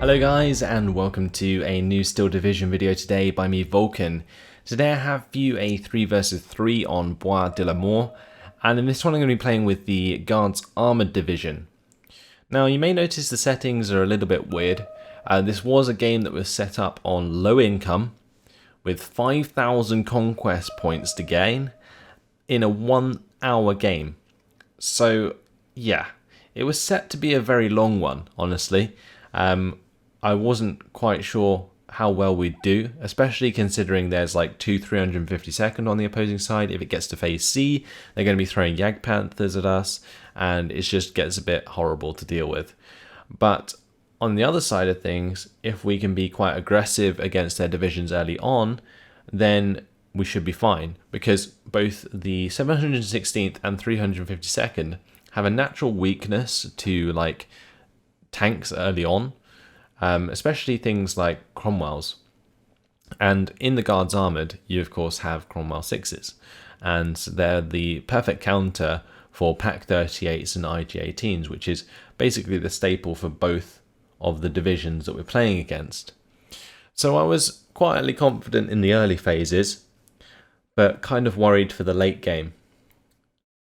Hello guys, and welcome to a new Steel Division video today by me, Vulcan. Today I have for you a 3 versus 3 on Bois de Limors, and in this one I'm going to be playing with the Guards Armoured division. Now you may notice the settings are a little bit weird. This was a game that was set up on low income, with 5,000 conquest points to gain in a 1 hour game. So yeah, it was set to be a very long one, honestly. I wasn't quite sure how well we'd do, especially considering there's like 352nd on the opposing side. If it gets to phase C, they're going to be throwing Jagdpanthers at us, and it just gets a bit horrible to deal with. But on the other side of things, if we can be quite aggressive against their divisions early on, then we should be fine, because both the 716th and 352nd have a natural weakness to like tanks early on. Especially things like Cromwells. And in the Guards Armoured, you of course have Cromwell 6s, and they're the perfect counter for Pack 38s and IG 18s, which is basically the staple for both of the divisions that we're playing against. So I was quietly confident in the early phases, but kind of worried for the late game.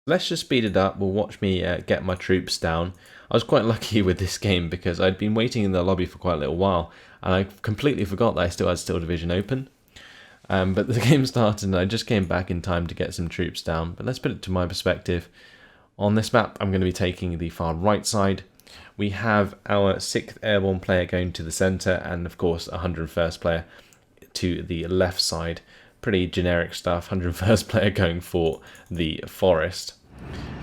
Let's just speed it up. We'll watch me get my troops down. I was quite lucky with this game because I'd been waiting in the lobby for quite a little while, and I completely forgot that I still had Steel Division open. But the game started and I just came back in time to get some troops down. But let's put it to my perspective. On this map, I'm going to be taking the far right side. We have our 6th Airborne player going to the centre, and of course 101st player to the left side. Pretty generic stuff. 101st player going for the forest.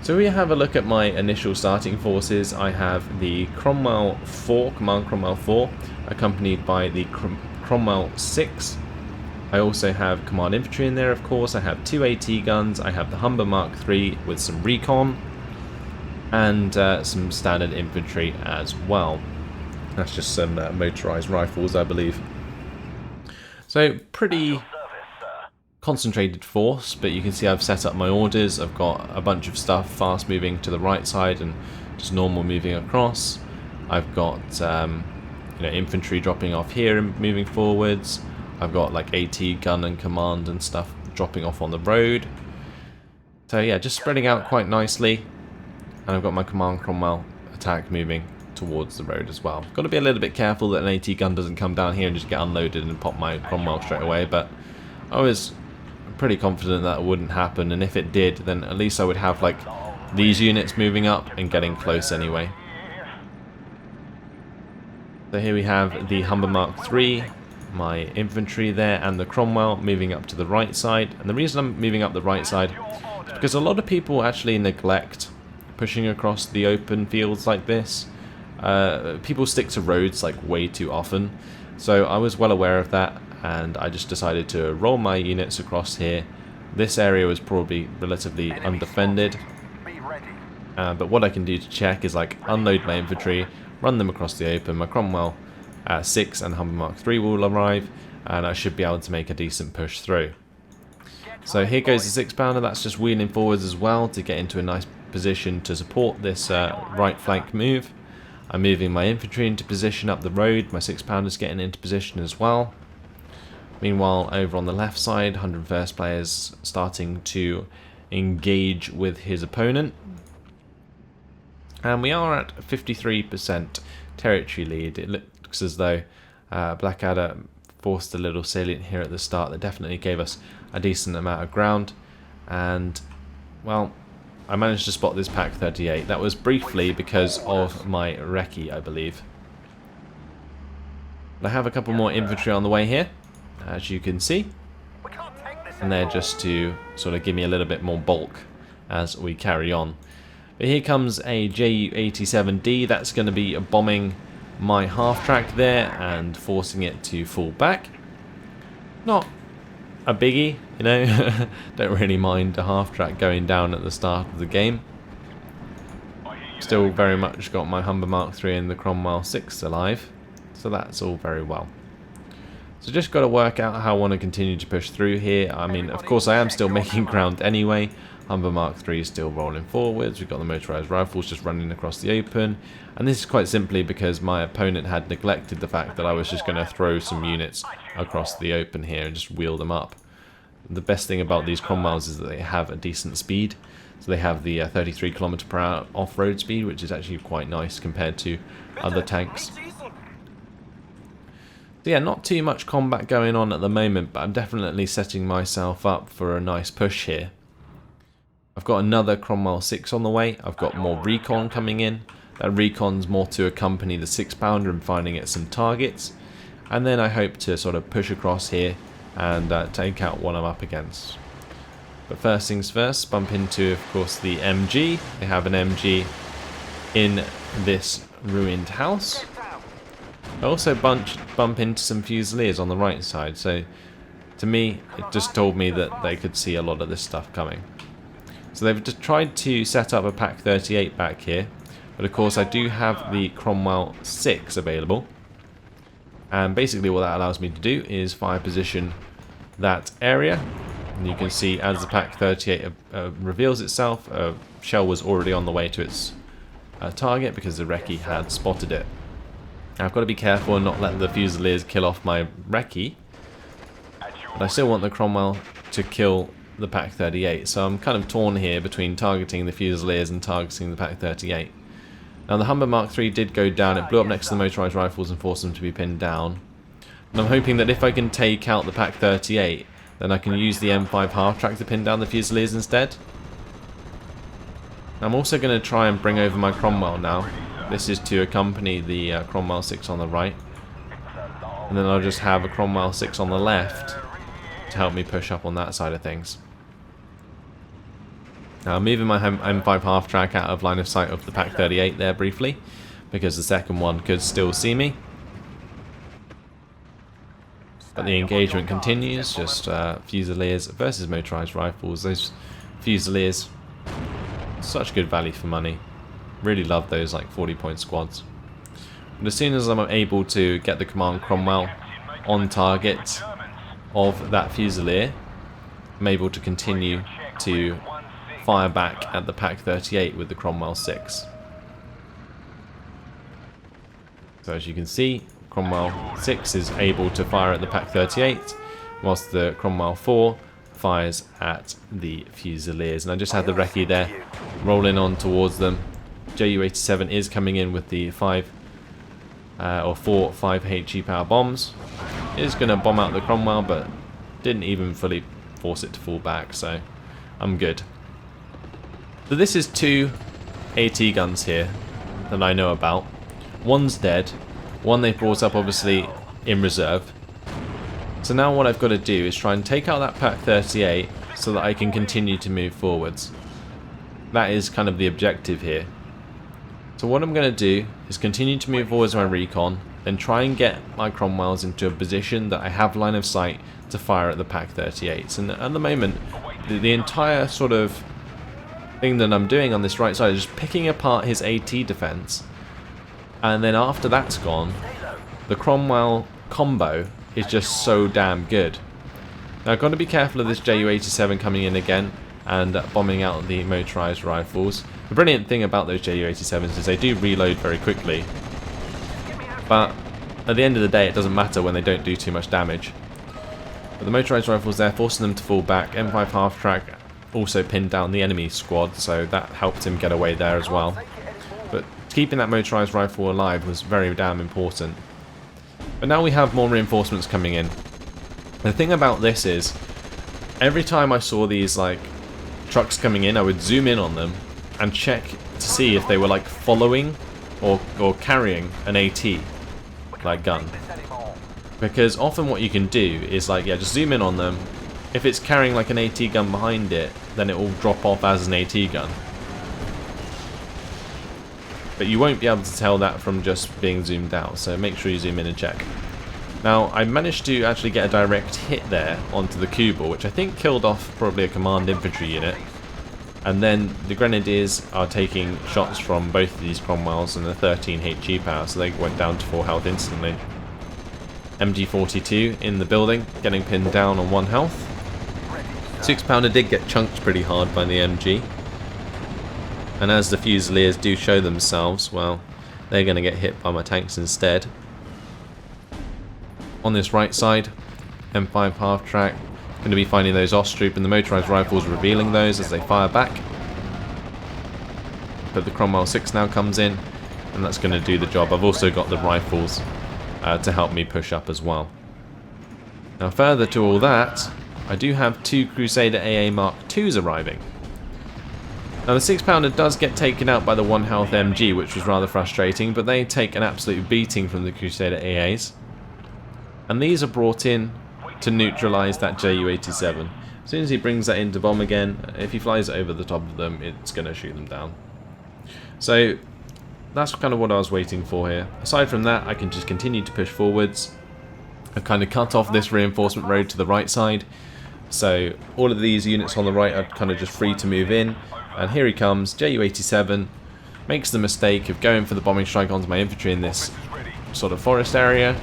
So we have a look at my initial starting forces. I have the Cromwell 4, Command Cromwell 4, accompanied by the Cromwell 6. I also have Command Infantry in there, of course. I have 2 AT guns. I have the Humber Mark 3 with some recon, and some standard infantry as well. That's just some motorized rifles, I believe. So pretty concentrated force, but you can see I've set up my orders. I've got a bunch of stuff fast moving to the right side and just normal moving across. I've got infantry dropping off here and moving forwards. I've got like AT gun and command and stuff dropping off on the road. So yeah, just spreading out quite nicely, and I've got my Command Cromwell attack moving towards the road as well. Got to be a little bit careful that an AT gun doesn't come down here and just get unloaded and pop my Cromwell straight away, but I was pretty confident that wouldn't happen, and if it did, then at least I would have like these units moving up and getting close anyway. So here we have the Humber Mark 3, my infantry there, and the Cromwell moving up to the right side. And the reason I'm moving up the right side is because a lot of people actually neglect pushing across the open fields like this. People stick to roads like way too often, so I was well aware of that, and I just decided to roll my units across here. This area was probably relatively undefended, but what I can do to check is like unload my infantry, run them across the open. My Cromwell 6 and Humber Mark 3 will arrive, and I should be able to make a decent push through. So here goes the 6-pounder. That's just wheeling forwards as well to get into a nice position to support this right flank move. I'm moving my infantry into position up the road. My 6-pounder's getting into position as well. Meanwhile, over on the left side, 101st player's starting to engage with his opponent. And we are at 53% territory lead. It looks as though Blackadder forced a little salient here at the start that definitely gave us a decent amount of ground. And, well, I managed to spot this Pack 38. That was briefly because of my recce, I believe. But I have a couple more infantry on the way here, as you can see, and they're just to sort of give me a little bit more bulk as we carry on. But here comes a Ju-87D. That's going to be bombing my half-track there and forcing it to fall back. Not a biggie, you know. Don't really mind the half-track going down at the start of the game. Still very much got my Humber Mark 3 and the Cromwell 6 alive, so that's all very well. So just got to work out how I want to continue to push through here. I mean, of course I am still making ground anyway. Humber Mark III is still rolling forwards. We've got the motorised rifles just running across the open. And this is quite simply because my opponent had neglected the fact that I was just going to throw some units across the open here and just wheel them up. The best thing about these Cromwells is that they have a decent speed. So they have the 33 km/h off-road speed, which is actually quite nice compared to other tanks. So yeah, not too much combat going on at the moment, but I'm definitely setting myself up for a nice push here. I've got another Cromwell 6 on the way. I've got more recon coming in. That recon's more to accompany the 6-pounder and finding it some targets. And then I hope to sort of push across here and take out what I'm up against. But first things first, bump into, of course, the MG. They have an MG in this ruined house. I also bump into some Fusiliers on the right side, so to me, it just told me that they could see a lot of this stuff coming. So they've just tried to set up a Pak 38 back here, but of course I do have the Cromwell 6 available. And basically what that allows me to do is fire position that area. And you can see as the Pak 38 reveals itself, a shell was already on the way to its target because the recce had spotted it. Now I've got to be careful and not let the Fusiliers kill off my recce, but I still want the Cromwell to kill the Pak 38, so I'm kind of torn here between targeting the Fusiliers and targeting the Pak 38. Now the Humber Mark III did go down, it blew up next to the motorised rifles and forced them to be pinned down. And I'm hoping that if I can take out the Pak 38, then I can use the M5 half-track to pin down the Fusiliers instead. I'm also going to try and bring over my Cromwell now. This is to accompany the Cromwell 6 on the right. And then I'll just have a Cromwell 6 on the left to help me push up on that side of things. Now I'm moving my M5 half-track out of line of sight of the Pak 38 there briefly, because the second one could still see me. But the engagement continues, just Fusiliers versus motorised rifles. Those Fusiliers, such good value for money. Really love those like 40-point squads. But as soon as I'm able to get the Command Cromwell on target of that Fusilier, I'm able to continue to fire back at the Pak 38 with the Cromwell 6. So as you can see, Cromwell 6 is able to fire at the Pak 38, whilst the Cromwell 4 fires at the Fusiliers. And I just had the recce there rolling on towards them. Ju-87 is coming in with the 4 5 HE power bombs. It is going to bomb out the Cromwell, but didn't even fully force it to fall back, so I'm good. So this is 2 AT guns here that I know about. One's dead, one they brought up obviously in reserve. So now what I've got to do is try and take out that Pak 38 so that I can continue to move forwards. That is kind of the objective here. So what I'm going to do is continue to move forwards my recon, then try and get my Cromwells into a position that I have line of sight to fire at the Pak 38s. And at the moment, the entire sort of thing that I'm doing on this right side is just picking apart his AT defense. And then after that's gone, the Cromwell combo is just so damn good. Now I've got to be careful of this Ju-87 coming in again and bombing out the motorised rifles. The brilliant thing about those Ju-87s is they do reload very quickly, but at the end of the day it doesn't matter when they don't do too much damage. But the motorised rifles there, forcing them to fall back. M5 half-track also pinned down the enemy squad, so that helped him get away there as well. But keeping that motorised rifle alive was very damn important. But now we have more reinforcements coming in. The thing about this is, every time I saw these like trucks coming in, I would zoom in on them and check to see if they were like following or carrying an AT like gun. Because often what you can do is like, yeah, just zoom in on them. If it's carrying like an AT gun behind it, then it will drop off as an AT gun. But you won't be able to tell that from just being zoomed out, so make sure you zoom in and check. Now, I managed to actually get a direct hit there onto the Kubel, which I think killed off probably a command infantry unit. And then the Grenadiers are taking shots from both of these Cromwells and the 13 HE power, so they went down to 4 health instantly. MG42 in the building, getting pinned down on 1 health. 6-pounder did get chunked pretty hard by the MG. And as the Fusiliers do show themselves, well, they're going to get hit by my tanks instead. On this right side, M5 half-track, going to be finding those Ostroop and the motorised rifles, revealing those as they fire back. But the Cromwell 6 now comes in, and that's going to do the job. I've also got the rifles to help me push up as well. Now further to all that, I do have 2 Crusader AA Mark IIs arriving. Now the 6-pounder does get taken out by the 1 health MG, which was rather frustrating, but they take an absolute beating from the Crusader AAs. And these are brought in to neutralise that Ju-87. As soon as he brings that in to bomb again, if he flies over the top of them, it's going to shoot them down. So that's kind of what I was waiting for here. Aside from that, I can just continue to push forwards. I've kind of cut off this reinforcement road to the right side, so all of these units on the right are kind of just free to move in. And here he comes, Ju-87, makes the mistake of going for the bombing strike onto my infantry in this sort of forest area,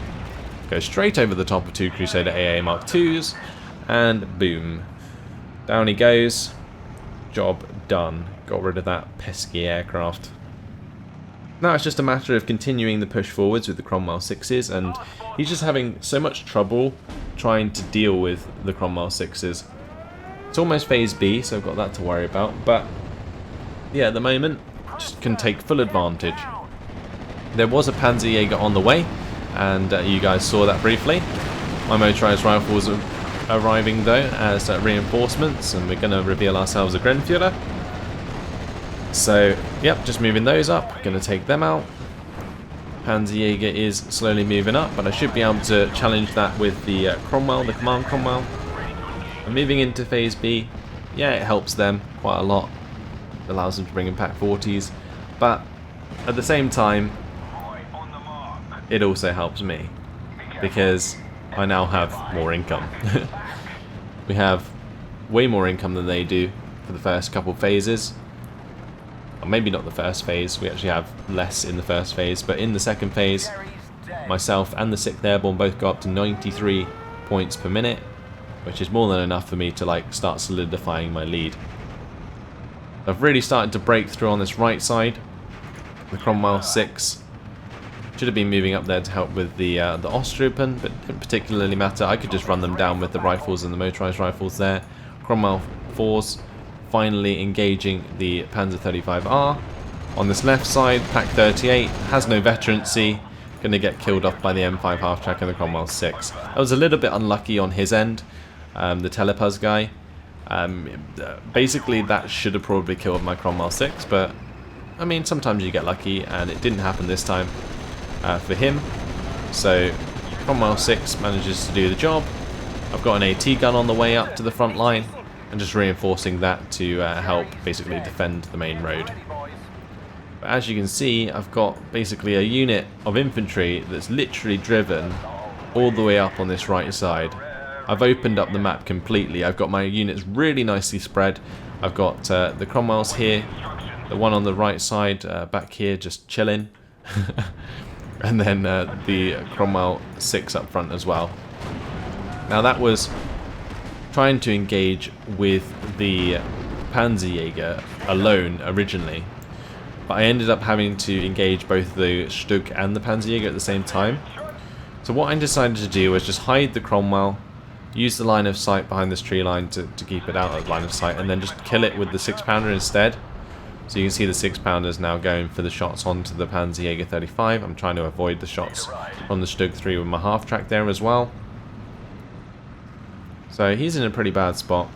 goes straight over the top of 2 Crusader AA Mark IIs, and boom, down he goes. Job done. Got rid of that pesky aircraft. Now it's just a matter of continuing the push forwards with the Cromwell 6s, and he's just having so much trouble trying to deal with the Cromwell 6s. It's almost phase B, so I've got that to worry about, but yeah, at the moment, just can take full advantage. There was a Panzerjäger on the way, and you guys saw that briefly. My motorised rifles are arriving though as reinforcements, and we're going to reveal ourselves a Grenführer. So, yep, just moving those up, going to take them out. Panzerjäger is slowly moving up, but I should be able to challenge that with the Cromwell, the Command Cromwell. And moving into phase B, yeah, it helps them quite a lot. It allows them to bring in Pack 40s, but at the same time, it also helps me, because I now have more income. We have way more income than they do for the first couple phases. Or maybe not the first phase, we actually have less in the first phase, but in the second phase, myself and the 6th Airborne both go up to 93 points per minute, which is more than enough for me to like start solidifying my lead. I've really started to break through on this right side. The Cromwell 6 should have been moving up there to help with the Ostropen, but didn't particularly matter. I could just run them down with the rifles and the motorised rifles there. Cromwell 4s finally engaging the Panzer 35R. On this left side, Pack 38 has no veterancy, going to get killed off by the M5 half-track and the Cromwell 6. That was a little bit unlucky on his end, the Telepuz guy. Basically that should have probably killed my Cromwell 6, but I mean sometimes you get lucky, and it didn't happen this time for him. So Cromwell 6 manages to do the job. I've got an AT gun on the way up to the front line, and just reinforcing that to help basically defend the main road. But as you can see, I've got basically a unit of infantry that's literally driven all the way up on this right side. I've opened up the map completely. I've got my units really nicely spread. I've got the Cromwells here, the one on the right side back here just chilling, and then the Cromwell 6 up front as well. Now that was trying to engage with the Panzerjäger alone originally, but I ended up having to engage both the Stug and the Panzerjäger at the same time. So what I decided to do was just hide the Cromwell, use the line of sight behind this tree line to keep it out of line of sight, and then just kill it with the 6-pounder instead. So you can see the 6-pounders now going for the shots onto the Panzerjäger 35. I'm trying to avoid the shots on the Stug 3 with my half-track there as well. So he's in a pretty bad spot.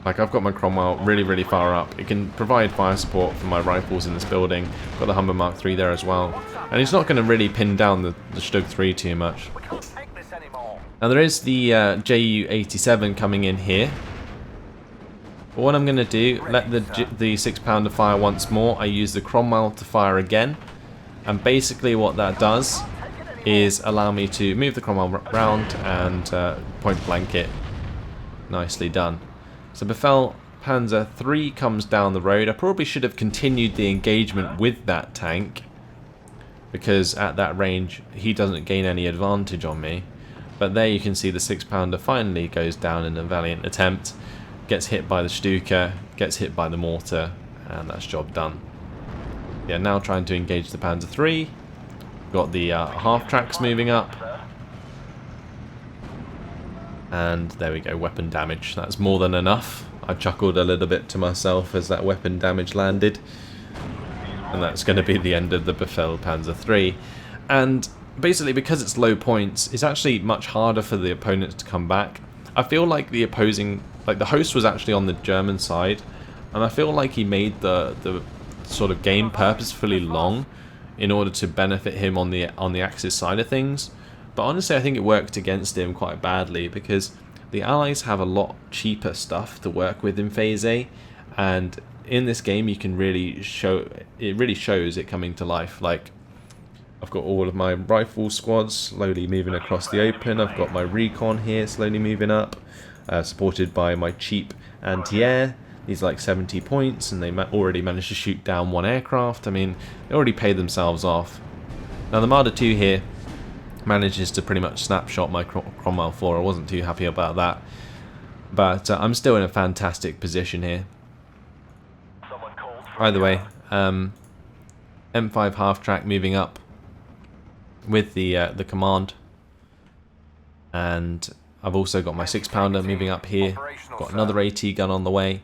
Like, I've got my Cromwell really far up. It can provide fire support for my rifles in this building. Got the Humber Mark III there as well. And he's not going to really pin down the Stug 3 too much. Now there is the Ju-87 coming in here. But what I'm going to do, let the 6-pounder fire once more. I use the Cromwell to fire again. And basically what that does is allow me to move the Cromwell round and point blank it. Nicely done. So Befehl Panzer III comes down the road. I probably should have continued the engagement with that tank, because at that range he doesn't gain any advantage on me. But there you can see the 6-pounder finally goes down in a valiant attempt, gets hit by the Stuka, gets hit by the mortar, and that's job done. Yeah, now trying to engage the Panzer III. Got the half tracks moving up. And there we go, weapon damage. That's more than enough. I chuckled a little bit to myself as that weapon damage landed. And that's going to be the end of the Befehl Panzer III. And basically, because it's low points, it's actually much harder for the opponents to come back. I feel like the opposing, like the host was actually on the German side, and I feel like he made the sort of game purposefully long in order to benefit him on the Axis side of things. But honestly, I think it worked against him quite badly because the Allies have a lot cheaper stuff to work with in Phase A, and in this game you can really show, it really shows it coming to life. Like, I've got all of my rifle squads slowly moving across the open. I've got my recon here slowly moving up, supported by my cheap anti-air. These are like 70 points, and they already managed to shoot down one aircraft. I mean, they already paid themselves off. Now the Marder II here manages to pretty much snapshot my Cromwell 4. I wasn't too happy about that, but I'm still in a fantastic position here. Either way, M5 half-track moving up with the command, and I've also got my 6-pounder moving up here. Got another AT gun on the way,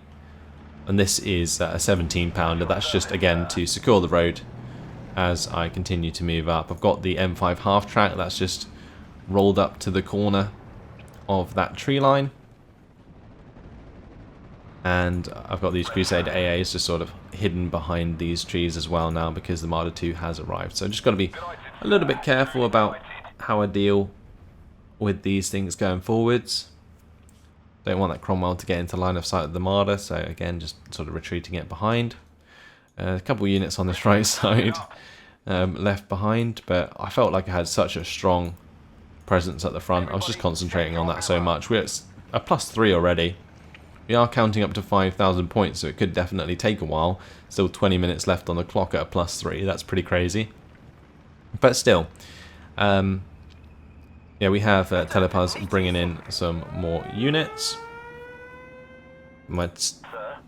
and this is a 17-pounder. That's just again to secure the road as I continue to move up. I've got the M5 half-track that's just rolled up to the corner of that tree line, and I've got these Crusader AAs just sort of hidden behind these trees as well now because the Marder II has arrived. So I've just got to be a little bit careful about how I deal with these things going forwards. Don't want that Cromwell to get into line of sight of the Marder, so again just sort of retreating it behind. A couple of units on this right side left behind, but I felt like I had such a strong presence at the front. I was just concentrating on that so much. We're at a +3 already. We are counting up to 5,000 points, so it could definitely take a while. Still 20 minutes left on the clock at a +3. That's pretty crazy. But still, yeah, we have Telepaz bringing in some more units. My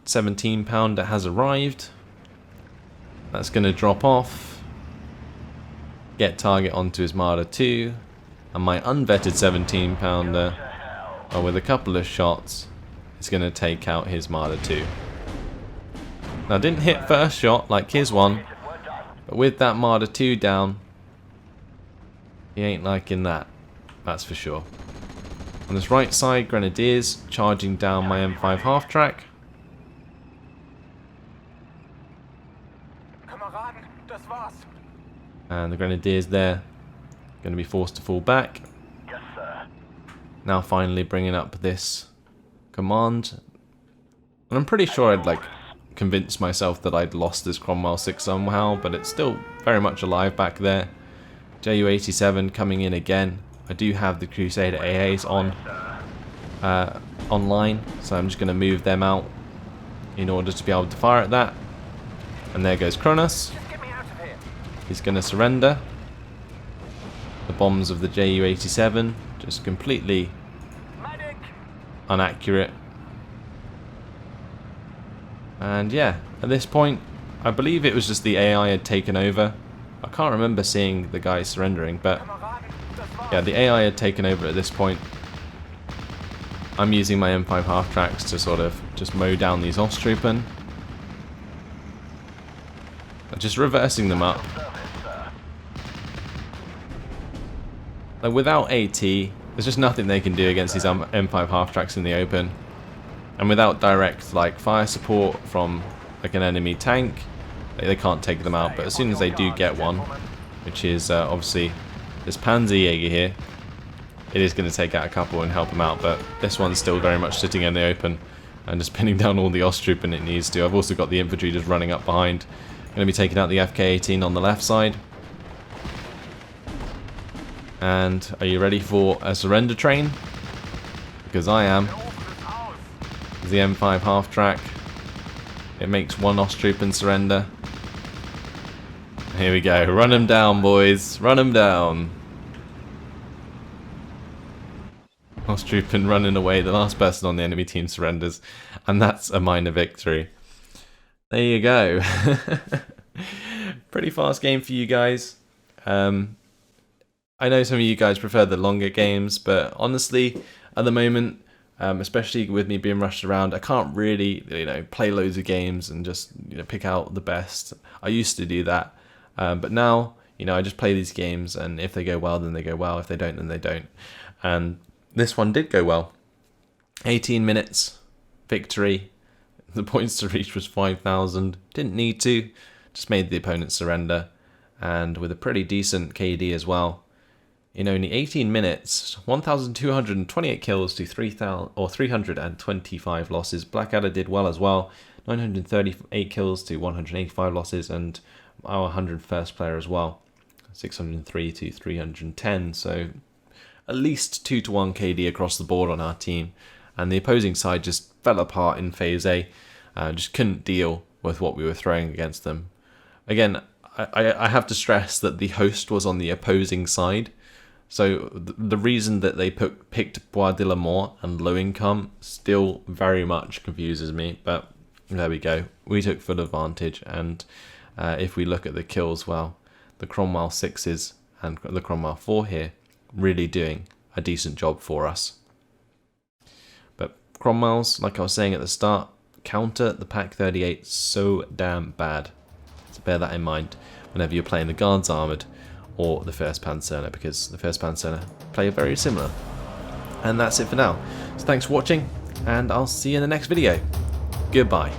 17-pounder has arrived. That's going to drop off. Get target onto his Marder II. And my unvetted 17-pounder, with a couple of shots, is going to take out his Marder II. Now, didn't hit first shot like his one, but with that Marder II down, he ain't liking that. That's for sure. On this right side, Grenadiers charging down my M5 half-track. And the Grenadiers there going to be forced to fall back. Yes, sir. Now finally bringing up this command. And I'm pretty sure I'd like convinced myself that I'd lost this Cromwell 6 somehow, but it's still very much alive back there. Ju-87 coming in again. I do have the Crusader AAs on online, so I'm just going to move them out in order to be able to fire at that. And there goes Kronos. He's going to surrender. The bombs of the Ju-87 just completely inaccurate. And yeah, at this point, I believe it was just the AI had taken over. I can't remember seeing the guy surrendering, but yeah, the AI had taken over at this point. I'm using my M5 half-tracks to sort of just mow down these Osttruppen. Just reversing them up. Like, without AT, there's just nothing they can do against these M5 half-tracks in the open. And without direct like fire support from like an enemy tank, they can't take them out. But as soon as they do get one, which is obviously this Panzerjäger here, it is going to take out a couple and help them out. But this one's still very much sitting in the open and just pinning down all the Osttruppen it needs to. I've also got the infantry just running up behind. Going to be taking out the FK-18 on the left side. And are you ready for a surrender train? Because I am. The M5 half-track. It makes one Osttruppen surrender. Here we go. Run them down, boys. Run them down. troop and running away. The last person on the enemy team surrenders, and that's a minor victory. There you go. Pretty fast game for you guys. I know some of you guys prefer the longer games, but honestly, at the moment, especially with me being rushed around, I can't really, play loads of games and just, pick out the best. I used to do that, but now, I just play these games, and if they go well, then they go well. If they don't, then they don't. And this one did go well. 18 minutes, victory. The points to reach was 5,000. Didn't need to, just made the opponent surrender, and with a pretty decent KD as well. In only 18 minutes, 1,228 kills to 325 losses. Blackadder did well as well, 938 kills to 185 losses, and our 101st player as well, 603 to 310. So at least 2-to-1 KD across the board on our team, and the opposing side just fell apart in Phase A. Just couldn't deal with what we were throwing against them. Again, I have to stress that the host was on the opposing side. So the reason that they picked Bois de Limors and low income still very much confuses me, but there we go. We took full advantage, and if we look at the kills, well, the Cromwell 6s and the Cromwell 4 here really doing a decent job for us. But Cromwells, like I was saying at the start, counter the Pak 38 so damn bad. So bear that in mind whenever you're playing the Guards Armoured or the 1st Panzer, because the 1st Panzer play very similar. And that's it for now. So thanks for watching, and I'll see you in the next video. Goodbye.